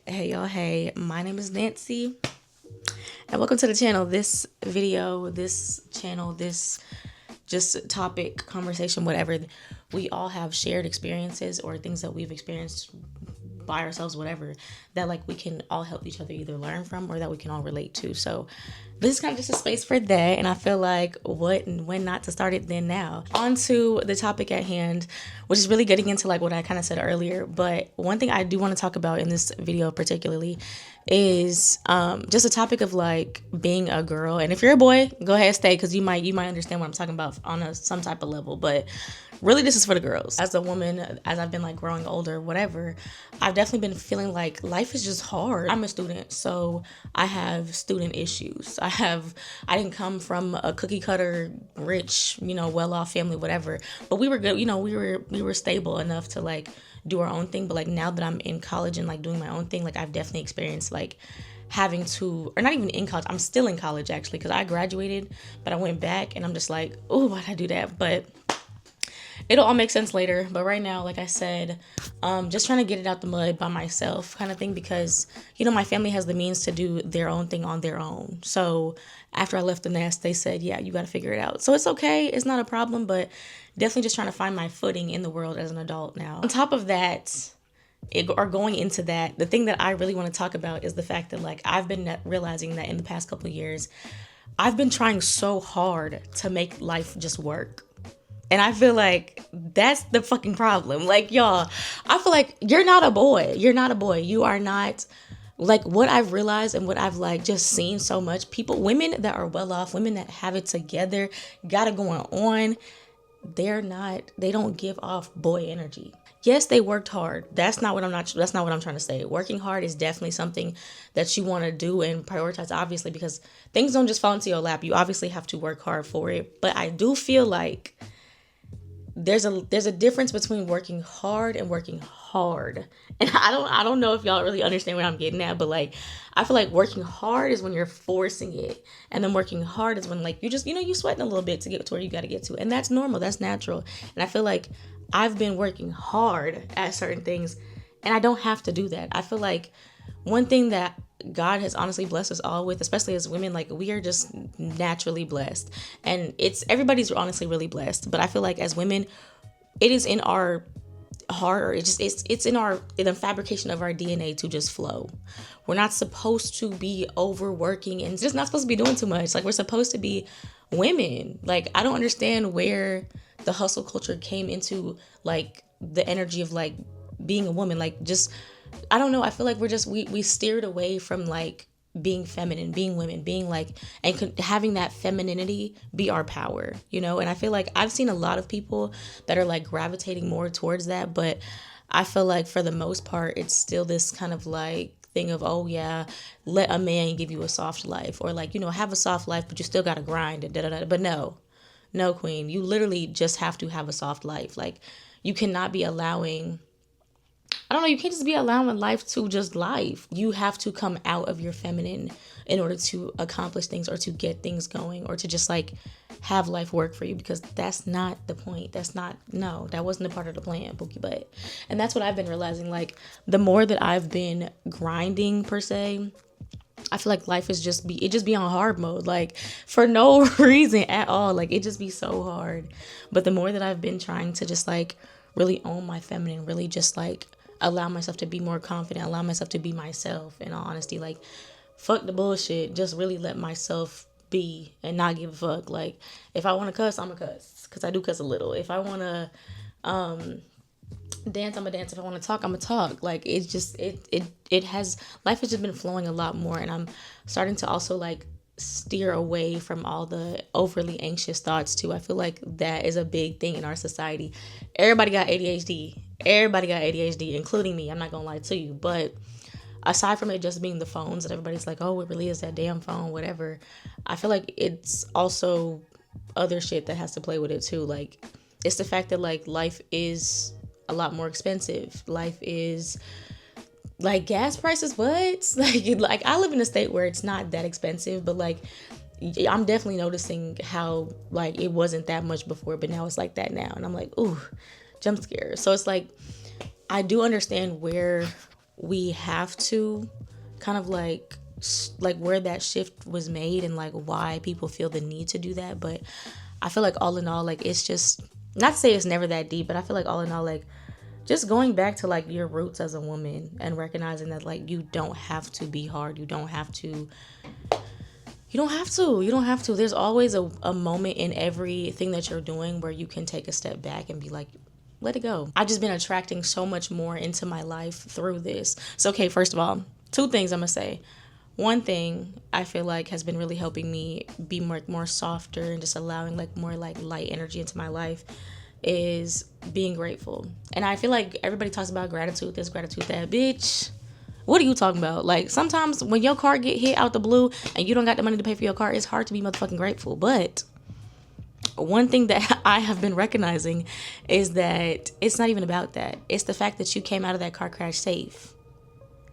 Hey y'all, hey, my name is Nancy and welcome to the channel. This video, this channel, this just topic, conversation, whatever, we all have shared experiences or things that we've experienced by ourselves, whatever, that like we can all help each other either learn from or that we can all relate to. So this is kind of just a space for that, and I feel like what and when not to start it then now. On to the topic at hand, which is really getting into like what I kind of said earlier. But one thing I do want to talk about in this video particularly is just a topic of like being a girl. And if you're a boy, go ahead and stay, because you might understand what I'm talking about on some type of level. But really, this is for the girls. As a woman, as I've been like growing older, whatever, I've definitely been feeling like life is just hard. I'm a student, so I have student issues. I didn't come from a cookie cutter, rich, well off family, whatever. But we were good, we were stable enough to like do our own thing. But like now that I'm in college and like doing my own thing, like I've definitely experienced like having to, or not even in college, I'm still in college actually, because I graduated, but I went back and I'm just like, oh, why'd I do that? But it'll all make sense later. But right now, like I said, just trying to get it out the mud by myself kind of thing, because, my family has the means to do their own thing on their own. So after I left the nest, they said, yeah, you got to figure it out. So it's okay. It's not a problem, but definitely just trying to find my footing in the world as an adult now. On top of that, or going into that, the thing that I really want to talk about is the fact that like I've been realizing that in the past couple of years, I've been trying so hard to make life just work. And I feel like that's the fucking problem. Like, y'all, I feel like you're not a boy. You're not a boy. You are not, like, what I've realized and what I've like just seen so much. Women that are well off, women that have it together, got it going on, they don't give off boy energy. Yes, they worked hard. That's not what I'm trying to say. Working hard is definitely something that you want to do and prioritize, obviously, because things don't just fall into your lap. You obviously have to work hard for it. But I do feel like there's a difference between working hard and working hard. And I don't know if y'all really understand what I'm getting at, but like I feel like working hard is when you're forcing it, and then working hard is when like you just you sweating a little bit to get to where you got to get to, and that's normal, that's natural. And I feel like I've been working hard at certain things and I don't have to do that. I feel like one thing that God has honestly blessed us all with, especially as women, like we are just naturally blessed, and everybody's honestly really blessed. But I feel like as women, it is in our heart, or it's in the fabrication of our DNA to just flow. We're not supposed to be overworking and just not supposed to be doing too much. Like we're supposed to be women. Like I don't understand where the hustle culture came into like the energy of like being a woman. Like just I don't know. I feel like we steered away from like being feminine, being women, being like, and having that femininity be our power, And I feel like I've seen a lot of people that are like gravitating more towards that. But I feel like for the most part, it's still this kind of like thing of, oh yeah, let a man give you a soft life, or like, have a soft life, but you still got to grind and da-da-da. But no, queen, you literally just have to have a soft life. Like you cannot be allowing, I don't know, you can't just be allowing life to just life. You have to come out of your feminine in order to accomplish things or to get things going or to just like have life work for you, because that's not the point. That wasn't a part of the plan, Pookie Butt. And that's what I've been realizing. Like the more that I've been grinding per se, I feel like life is just be on hard mode, like for no reason at all. Like it just be so hard. But the more that I've been trying to just like really own my feminine, really just like allow myself to be more confident, allow myself to be myself, in all honesty, like fuck the bullshit, just really let myself be and not give a fuck. Like if I want to cuss, I'm a cuss, because I do cuss a little. If I want to dance, I'm a dance. If I want to talk, I'm a talk. Like it's just it has, life has just been flowing a lot more, and I'm starting to also like steer away from all the overly anxious thoughts too. I feel like that is a big thing in our society. Everybody got ADHD, including me. I'm not gonna lie to you. But aside from it just being the phones that everybody's like, oh, it really is that damn phone, whatever, I feel like it's also other shit that has to play with it too. Like it's the fact that like life is a lot more expensive. Life is like gas prices, what? Like I live in a state where it's not that expensive, but like I'm definitely noticing how like it wasn't that much before, but now it's like that now. And I'm like, ooh, jump scare. So it's like I do understand where we have to kind of like where that shift was made and like why people feel the need to do that. But I feel like all in all, like it's just, not to say it's never that deep, but I feel like all in all, like just going back to like your roots as a woman and recognizing that like you don't have to be hard. You don't have to. There's always a moment in everything that you're doing where you can take a step back and be like, let it go. I've just been attracting so much more into my life through this. So, okay, first of all, two things I'm going to say. One thing I feel like has been really helping me be more softer and just allowing like more like light energy into my life is being grateful. And I feel like everybody talks about gratitude, this, gratitude, that. Bitch, what are you talking about? Like, sometimes when your car get hit out the blue and you don't got the money to pay for your car, it's hard to be motherfucking grateful. But one thing that I have been recognizing is that it's not even about that. It's the fact that you came out of that car crash safe.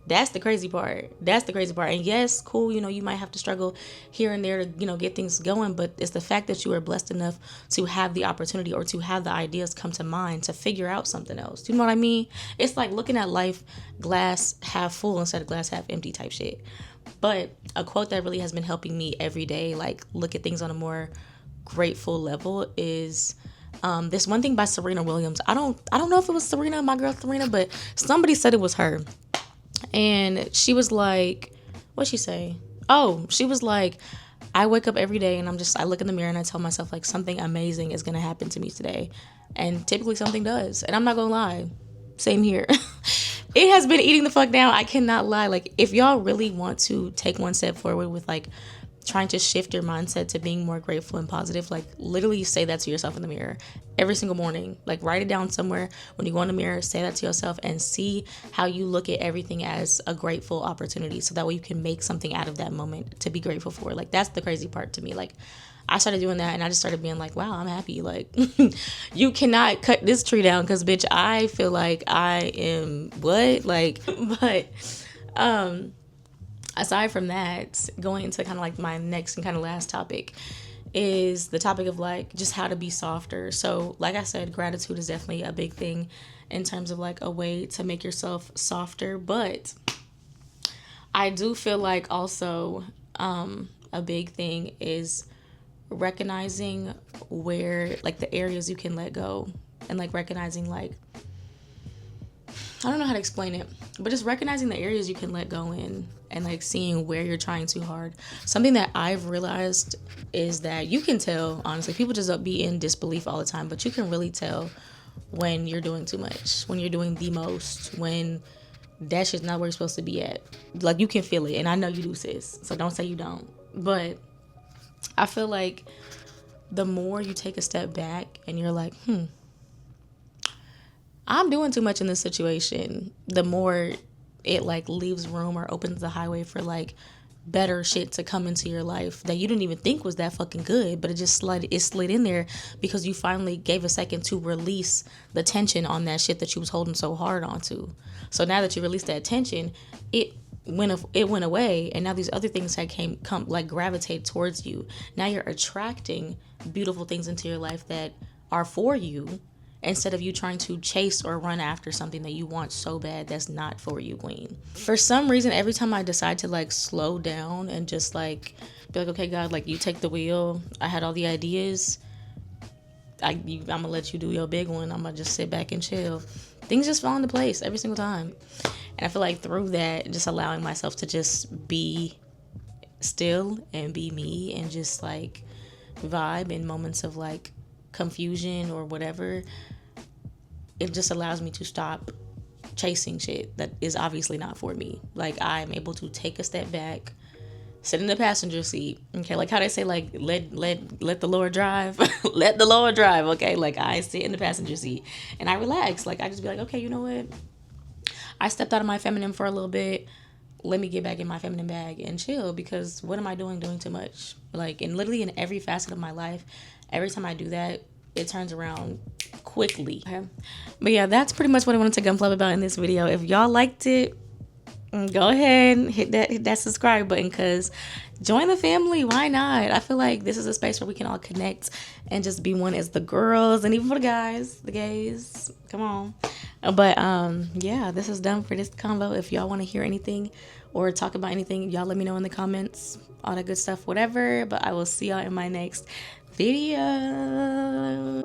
That's the crazy part. And yes, cool, you might have to struggle here and there to, get things going, but it's the fact that you are blessed enough to have the opportunity or to have the ideas come to mind to figure out something else. Do you know what I mean? It's like looking at life glass half full instead of glass half empty type shit. But a quote that really has been helping me every day, like look at things on a more grateful level, is this one thing by Serena Williams. I don't know if it was Serena, my girl Serena, but somebody said it was her. And she was like, what'd she say? Oh, she was like, I wake up every day and I look in the mirror and I tell myself like something amazing is going to happen to me today. And typically something does. And I'm not going to lie. Same here. It has been eating the fuck down. I cannot lie. Like, if y'all really want to take one step forward with like trying to shift your mindset to being more grateful and positive, like literally say that to yourself in the mirror every single morning. Like, write it down somewhere. When you go in the mirror, say that to yourself and see how you look at everything as a grateful opportunity, so that way you can make something out of that moment to be grateful for. Like, that's the crazy part to me. Like, I started doing that and I just started being like, wow, I'm happy. Like, you cannot cut this tree down because bitch, I feel like I am what? Like, but aside from that, going into kind of like my next and kind of last topic is the topic of like just how to be softer. So like I said, gratitude is definitely a big thing in terms of like a way to make yourself softer. But I do feel like also a big thing is recognizing where like the areas you can let go, and like recognizing like, I don't know how to explain it, but just recognizing the areas you can let go in and like seeing where you're trying too hard. Something that I've realized is that you can tell, honestly, people just be in disbelief all the time, but you can really tell when you're doing too much, when you're doing the most, when that shit's not where you're supposed to be at. Like, you can feel it, and I know you do, sis, so don't say you don't. But I feel like the more you take a step back and you're like, I'm doing too much in this situation, the more it like leaves room or opens the highway for like better shit to come into your life that you didn't even think was that fucking good, but it slid in there because you finally gave a second to release the tension on that shit that you was holding so hard onto. So now that you released that tension, it went away, and now these other things had come like gravitate towards you. Now you're attracting beautiful things into your life that are for you, instead of you trying to chase or run after something that you want so bad that's not for you, queen. For some reason, every time I decide to like slow down and just like be like, okay, God, like you take the wheel. I had all the ideas. I'm gonna let you do your big one. I'm gonna just sit back and chill. Things just fall into place every single time. And I feel like through that, just allowing myself to just be still and be me and just like vibe in moments of like confusion or whatever, it just allows me to stop chasing shit that is obviously not for me. Like, I'm able to take a step back, sit in the passenger seat. Okay, like how they say, like let the Lord drive. Let the Lord drive. Okay, like I sit in the passenger seat and I relax. Like, I just be like, okay, you know what, I stepped out of my feminine for a little bit, let me get back in my feminine bag and chill, because what am I doing too much? Like, and literally in every facet of my life, every time I do that, it turns around quickly. Okay? But yeah, that's pretty much what I wanted to gunflub about in this video. If y'all liked it, go ahead and hit that subscribe button, because join the family. Why not? I feel like this is a space where we can all connect and just be one as the girls, and even for the guys, the gays. Come on. But yeah, this is done for this convo. If y'all want to hear anything or talk about anything, y'all let me know in the comments. All that good stuff, whatever. But I will see y'all in my next video.